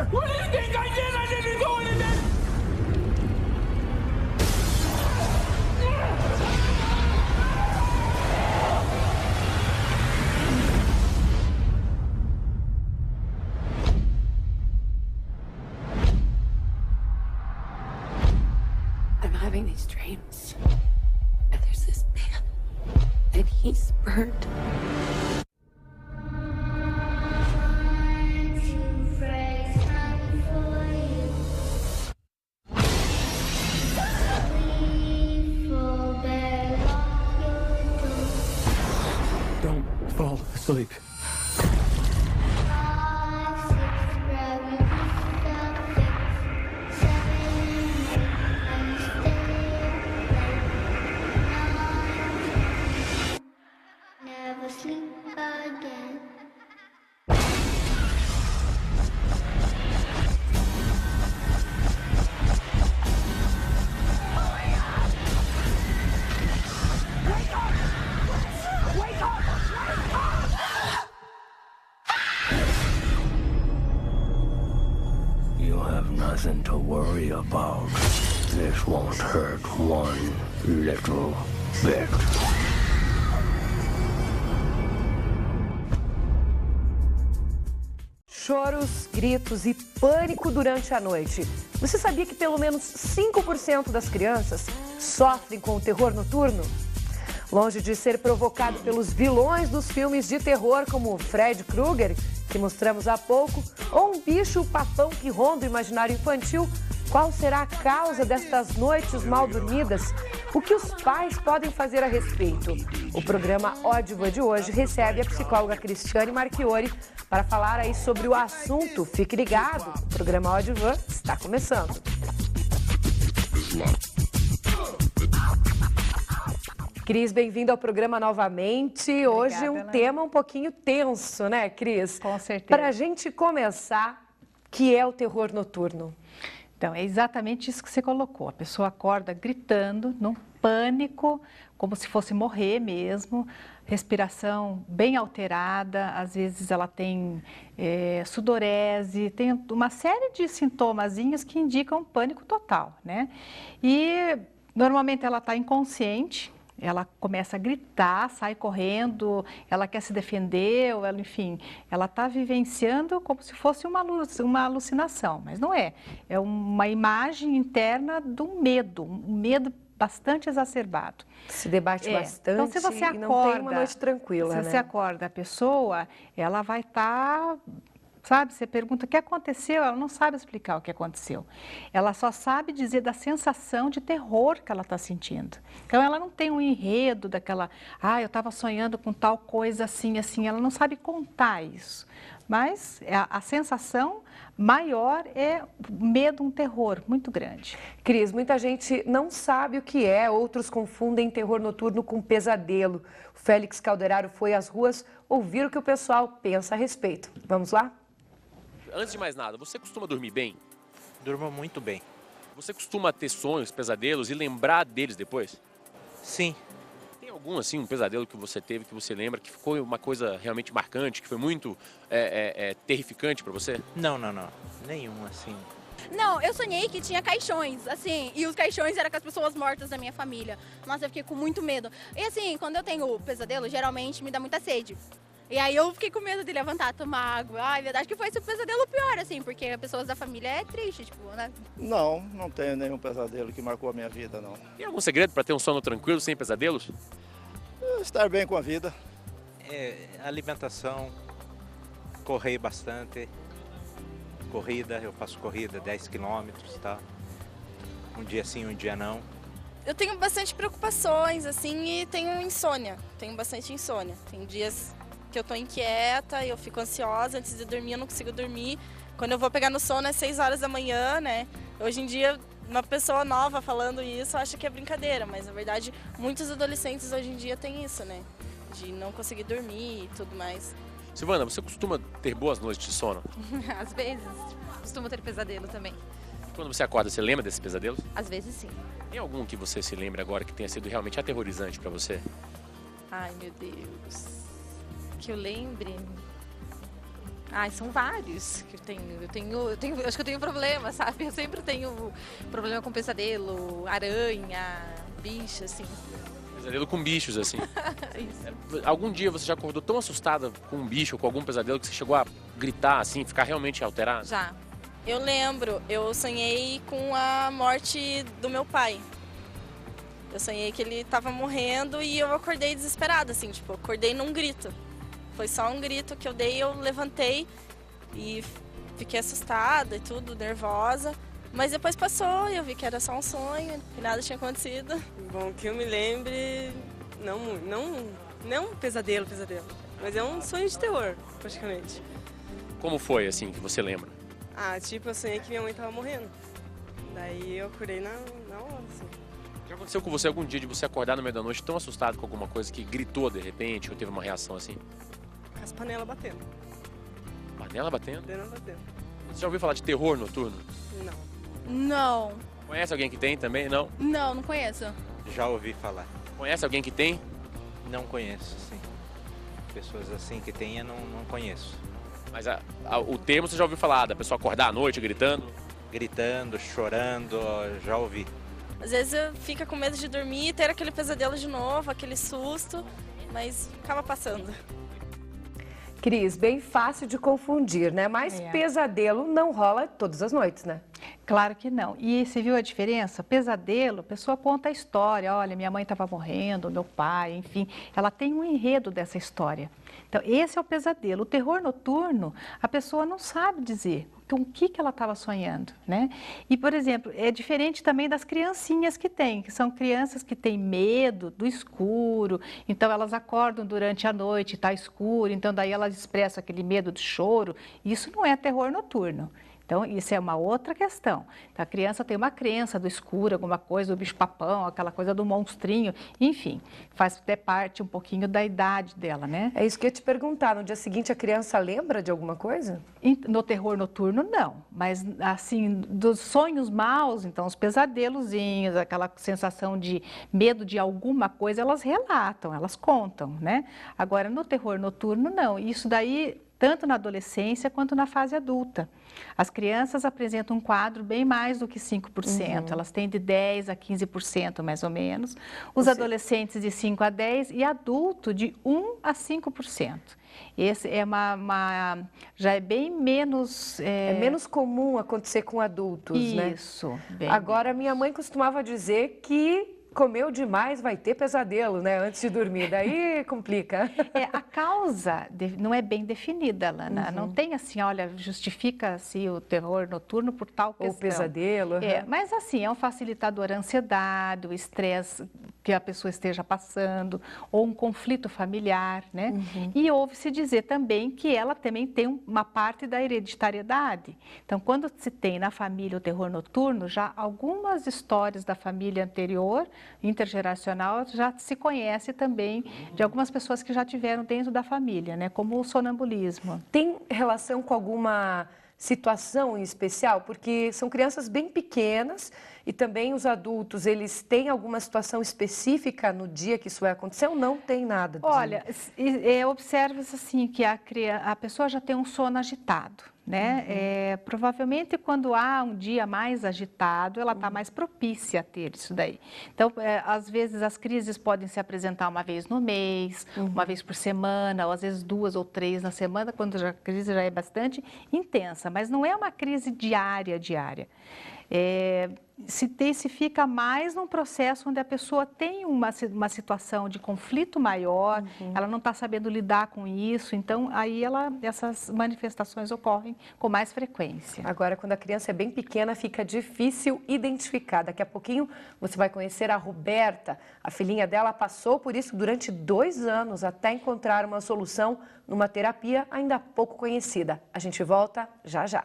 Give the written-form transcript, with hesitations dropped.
What do you think I did? I didn't go in there! I'm having these dreams. And there's this man. And he's burned. Don't fall asleep. Never sleep again. You have nothing to worry about. This won't hurt one little bit. Choros, gritos e pânico durante a noite. Você sabia que pelo menos 5% das crianças sofrem com o terror noturno? Longe de ser provocado pelos vilões dos filmes de terror como Fred Krueger, que mostramos há pouco, ou um bicho-papão que ronda o imaginário infantil, qual será a causa destas noites mal dormidas? O que os pais podem fazer a respeito? O programa Ódiva de hoje recebe a psicóloga Cristiane Marchiori para falar aí sobre o assunto. Fique ligado, o programa Ódiva está começando. Cris, bem-vinda ao programa novamente. Hoje um tema um pouquinho tenso, né, Cris? Com certeza. Para a gente começar, o que é o terror noturno? Então, é exatamente isso que você colocou. A pessoa acorda gritando, num pânico, como se fosse morrer mesmo, respiração bem alterada, às vezes ela tem sudorese, tem uma série de sintomazinhos que indicam pânico total, né? E normalmente ela está inconsciente. Ela começa a gritar, sai correndo, ela quer se defender, ou ela, enfim, ela está vivenciando como se fosse uma alucinação, mas não é. É uma imagem interna do medo, um medo bastante exacerbado. Se debate bastante. Então, se você acorda, e não tem uma noite tranquila, se né? você acorda a pessoa, ela vai estar... Sabe, você pergunta o que aconteceu, ela não sabe explicar o que aconteceu. Ela só sabe dizer da sensação de terror que ela está sentindo. Então, ela não tem um enredo daquela, eu estava sonhando com tal coisa assim, assim. Ela não sabe contar isso. Mas a sensação maior é medo, um terror muito grande. Cris, muita gente não sabe o que é, outros confundem terror noturno com pesadelo. O Félix Calderaro foi às ruas ouvir o que o pessoal pensa a respeito. Vamos lá? Antes de mais nada, você costuma dormir bem? Durmo muito bem. Você costuma ter sonhos, pesadelos e lembrar deles depois? Sim. Tem algum, assim, um pesadelo que você teve, que você lembra, que ficou uma coisa realmente marcante, que foi muito terrificante pra você? Não. Nenhum, assim. Não, eu sonhei que tinha caixões, assim, e os caixões eram com as pessoas mortas da minha família. Nossa, eu fiquei com muito medo. E assim, quando eu tenho pesadelo, geralmente me dá muita sede. E aí eu fiquei com medo de levantar, tomar água. Ai, verdade que foi esse pesadelo pior, assim, porque pessoas da família é triste, tipo, né? Não tenho nenhum pesadelo que marcou a minha vida, não. Tem algum segredo para ter um sono tranquilo, sem pesadelos? Estar bem com a vida. Alimentação, correr bastante, corrida, eu faço corrida 10 quilômetros, tá? Um dia sim, um dia não. Eu tenho bastante preocupações, assim, e tenho insônia, tenho bastante insônia. Tem dias que eu tô inquieta, eu fico ansiosa, antes de dormir eu não consigo dormir. Quando eu vou pegar no sono é 6 horas da manhã, né? Hoje em dia, uma pessoa nova falando isso acha que é brincadeira, mas na verdade muitos adolescentes hoje em dia têm isso, né? De não conseguir dormir e tudo mais. Silvana, você costuma ter boas noites de sono? Às vezes, costumo ter pesadelo também. Quando você acorda, você lembra desses pesadelos? Às vezes sim. Tem algum que você se lembra agora que tenha sido realmente aterrorizante pra você? Ai, meu Deus. Que eu lembre. Ai, são vários que eu tenho, acho que eu tenho problema, sabe? Eu sempre tenho problema com pesadelo, aranha, bicho, assim. Pesadelo com bichos, assim. Isso. Algum dia você já acordou tão assustada com um bicho, com algum pesadelo, que você chegou a gritar, assim, ficar realmente alterada? Já. Eu lembro, eu sonhei com a morte do meu pai. Eu sonhei que ele estava morrendo e eu acordei desesperada, assim, tipo, acordei num grito. Foi só um grito que eu dei, eu levantei e fiquei assustada e tudo, nervosa. Mas depois passou e eu vi que era só um sonho, que nada tinha acontecido. Bom, que eu me lembre, não pesadelo, mas é um sonho de terror, praticamente. Como foi, assim, que você lembra? Ah, tipo, eu sonhei que minha mãe tava morrendo. Daí eu acordei na hora, assim. Já aconteceu com você algum dia de você acordar no meio da noite tão assustado com alguma coisa que gritou de repente ou teve uma reação assim? As panelas batendo. Panela batendo? Panela batendo. Você já ouviu falar de terror noturno? Não. Conhece alguém que tem também? Não? Não conheço. Já ouvi falar. Conhece alguém que tem? Não conheço, sim. Pessoas assim que tenha, não conheço. Mas o termo você já ouviu falar, da pessoa acordar à noite gritando? Gritando, chorando, já ouvi. Às vezes eu fico com medo de dormir e ter aquele pesadelo de novo, aquele susto, mas acaba passando. Cris, bem fácil de confundir, né? Mas pesadelo não rola todas as noites, né? Claro que não. E você viu a diferença? Pesadelo, a pessoa conta a história. Olha, minha mãe estava morrendo, meu pai, enfim. Ela tem um enredo dessa história. Então, esse é o pesadelo. O terror noturno, a pessoa não sabe dizer com o que ela estava sonhando, né? E, por exemplo, é diferente também das criancinhas que são crianças que têm medo do escuro, então elas acordam durante a noite, está escuro, então daí elas expressam aquele medo de choro. Isso não é terror noturno. Então, isso é uma outra questão. Então, a criança tem uma crença do escuro, alguma coisa, do bicho-papão, aquela coisa do monstrinho, enfim, faz até parte um pouquinho da idade dela, né? É isso que eu ia te perguntar, no dia seguinte a criança lembra de alguma coisa? No terror noturno, não, mas assim, dos sonhos maus, então os pesadelozinhos, aquela sensação de medo de alguma coisa, elas relatam, elas contam, né? Agora, no terror noturno, não, isso daí tanto na adolescência quanto na fase adulta. As crianças apresentam um quadro bem mais do que 5%, elas têm de 10% a 15% mais ou menos, os adolescentes de 5% a 10% e adulto de 1% a 5%. Esse é já é bem menos... É menos comum acontecer com adultos, né? Isso. Agora, minha mãe costumava dizer que comeu demais, vai ter pesadelo, né? Antes de dormir, daí complica. A causa não é bem definida, Lana. Não tem assim, olha, justifica-se o terror noturno por tal questão. Ou pesadelo. Mas assim, é um facilitador a ansiedade, o estresse que a pessoa esteja passando, ou um conflito familiar, né? E ouve-se dizer também que ela também tem uma parte da hereditariedade. Então, quando se tem na família o terror noturno, já algumas histórias da família anterior, intergeracional, já se conhece também de algumas pessoas que já tiveram dentro da família, né? Como o sonambulismo. Tem relação com alguma situação em especial? Porque são crianças bem pequenas e também os adultos, eles têm alguma situação específica no dia que isso vai acontecer ou não tem nada? Olha, observa-se assim que a pessoa já tem um sono agitado, né? Provavelmente quando há um dia mais agitado, ela está mais propícia a ter isso daí. Então, às vezes as crises podem se apresentar uma vez no mês, uma vez por semana, ou às vezes 2 ou 3 na semana, quando a crise já é bastante intensa, mas não é uma crise diária. Se fica mais num processo onde a pessoa tem uma situação de conflito maior, ela não está sabendo lidar com isso, então aí essas manifestações ocorrem com mais frequência. Agora, quando a criança é bem pequena, fica difícil identificar. Daqui a pouquinho você vai conhecer a Roberta. A filhinha dela passou por isso durante 2 anos, até encontrar uma solução numa terapia ainda pouco conhecida. A gente volta já já.